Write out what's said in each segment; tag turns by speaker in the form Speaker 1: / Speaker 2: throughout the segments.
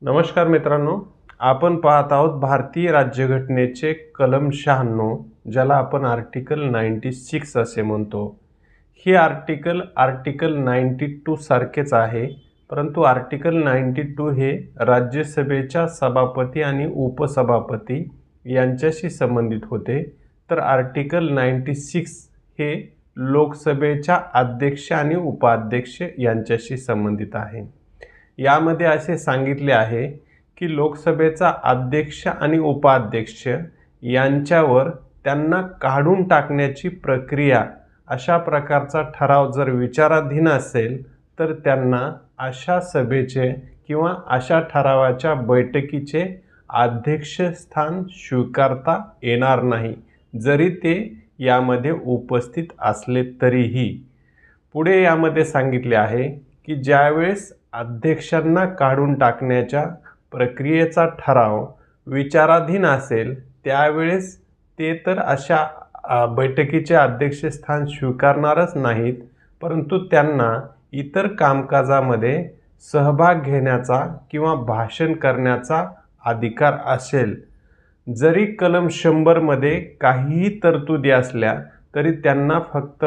Speaker 1: नमस्कार मित्रांनो, आपण पाहत आहोत भारतीय राज्यघटनेचे कलम 96, ज्याला आपण आर्टिकल 96 असे म्हणतो। ही आर्टिकल 92 सारखेच आहे, परंतु आर्टिकल 92 हे राज्यसभेच्या सभापती आणि उपसभापती यांच्याशी संबंधित होते, तर आर्टिकल 96 हे लोकसभेच्या अध्यक्ष आणि उपाध्यक्ष यांच्याशी संबंधित आहे। यामध्ये असे सांगितले आहे की लोकसभेचा अध्यक्ष आणि उपाध्यक्ष यांच्यावर त्यांना काढून टाकण्याची प्रक्रिया अशा प्रकारचा ठराव जर विचाराधीन असेल तर त्यांना अशा सभेचे किंवा अशा ठरावाच्या बैठकीचे अध्यक्षस्थान स्वीकारता येणार नाही, जरी ते यामध्ये उपस्थित असले तरीही। पुढे यामध्ये सांगितले आहे की ज्यावेळेस अध्यक्षांना काढून टाकण्याच्या प्रक्रियेचा ठराव विचाराधीन असेल त्यावेळेस ते तर अशा बैठकीचे अध्यक्षस्थान स्वीकारणारच नाहीत, परंतु त्यांना इतर कामकाजामध्ये सहभाग घेण्याचा किंवा भाषण करण्याचा अधिकार असेल। जरी कलम 100 मध्ये काहीही तरतुदी असल्या तरी त्यांना फक्त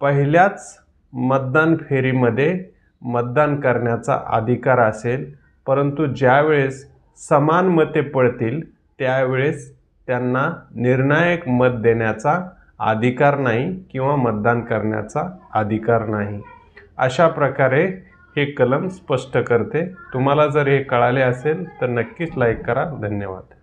Speaker 1: पहिल्याच मतदान फेरीमध्ये मतदान करण्याचा अधिकार असेल, परंतु ज्यावेळेस समान मते पडतील त्यावेळेस त्यांना निर्णायक मत देण्याचा अधिकार नाही किंवा मतदान करण्याचा अधिकार नाही। अशा प्रकारे हे कलम स्पष्ट करते। तुम्हाला जर हे कळाले असेल तर नक्कीच लाईक करा। धन्यवाद।